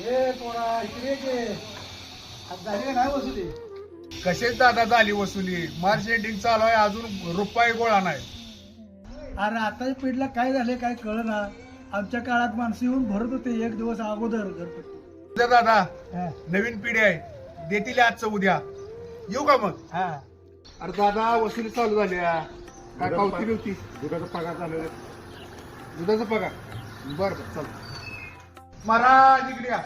ये पोरा इकडे ये. आज झाली नाही वसुली. कसेच दादा झाली वसुली. मार्च एंडिंग चालू आहे, अजून रुपये गोळा नाही. अरे आताच्या पिढीला काय झाले काय कळना. आमच्या काळात माणसं येऊन भरत होते एक दिवस अगोदर गणपती. उद्या दादा हा. नवीन पिढी आहे, देतील आजचं उद्या. येऊ का मग? हा. अरे दादा वसुली चालू झाली आहे. काय पावती नव्हती? दुधाचा पगार चालू दुधाचा पगार. बर बर चल. महाराज इकडे या.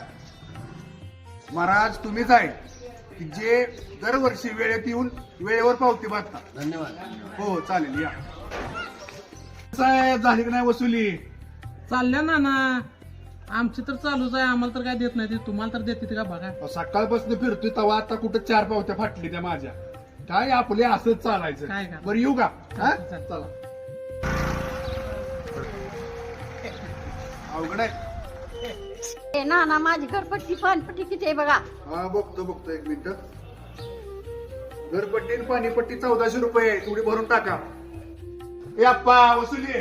महाराज तुम्हीच आहे की जे दरवर्षी वेळेत येऊन वेळेवर पावती बांधता. धन्यवाद. हो चालेल या. साहेब झाली की नाही वसुली? चालल्या ना ना आमची तर चालूच आहे. आम्हाला तर काय देत नाही ते. तुम्हाला तर देते का बघा. सकाळपासून फिरतोय तेव्हा आता कुठं 4 पावत्या फाटली त्या माझ्या. काय आपले असंच चालायचं. काय का? बरं येऊ का? हा? चालेल. चला. अवघड आहे. ना ना माझी घरपट्टी पानपट्टी किती आहे बघा. हा बघतो एक मिनिट. घरपट्टी आणि पाणीपट्टी 1400 रुपये थोडी भरून टाका. ए अप्पा वसुली.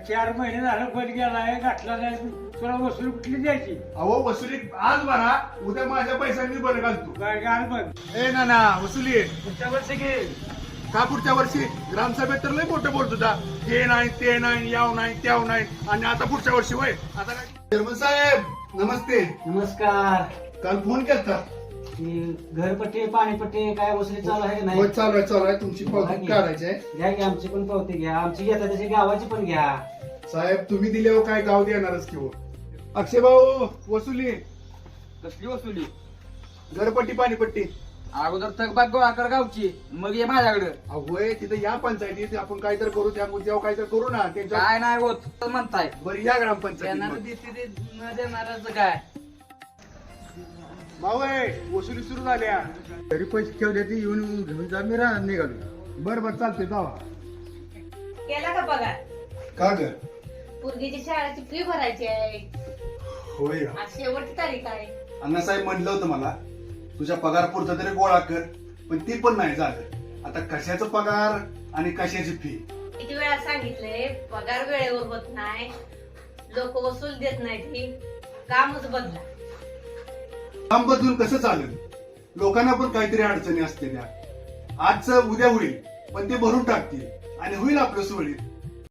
4 महिने झालं बंद गेलाय गाठला नाही. तुला वसुली कुठली द्यायची? अहो वसुली आज भरा, उद्या माझ्या पैशांनी बरं घालतो. काय गाल बंद. ए ना वसुली. पुढच्या वर्षी घे. का पुढच्या वर्षी? ग्रामसभेत तर लय मोठं बोलत होता. हे नाही ते नाही याव नाही त्याव नाही, आणि आता पुढच्या वर्षी वय. आता काय? चेअरमन साहेब नमस्ते. नमस्कार. काल फोन केलता. घरपट्टी पाणीपट्टी काय वसुली चालू आहे की होय, नाही? चालू आहे. तुमची पावती काढायची आहे. घ्या की आमची पण पावती घ्या. आमची घेता त्याची गावाची पण घ्या. साहेब तुम्ही दिल्यावर काय गाव देणारच की हो. अक्षय भाऊ वसुली. कसली वसुली? घरपट्टी पाणीपट्टी. अगोदर थकबाग गोळा कर गावची, मग ये माझ्याकडे. होय तिथे या पंचायतीत आपण काहीतरी करू, त्या मुद्द्यावर काहीतरी करू ना. त्यांच्या काय नाही होत म्हणताय. बरं या देणार ग्रामपंचायत. देते ते न देणारच काय. भाऊ वसुली सुरू झाल्या. तरी पैसे ठेवले ते येऊन घेऊन जा. मी राहणार निघालो. बरं चालते जावा. केला का पगार? का ग? पोरगीची शाळेची फी भरायची आहे. होय आज शेवटची तारीख आहे. अण्णासाहेब म्हणलं होतं मला तुझ्या पगार पुरता तरी गोळा कर, पण ती पण नाही झालं. आता कशाचा पगार आणि कशाची फी? किती वेळा सांगितलंय पगार वेळेवर होत नाही, लोक वसूल देत नाही. कामच बदला. काम बदलून कसं चालेल? लोकांना पण काहीतरी अडचणी असते त्या. आजचं उद्या होईल, पण ते भरून टाकतील आणि होईल आपलं सुरळीत.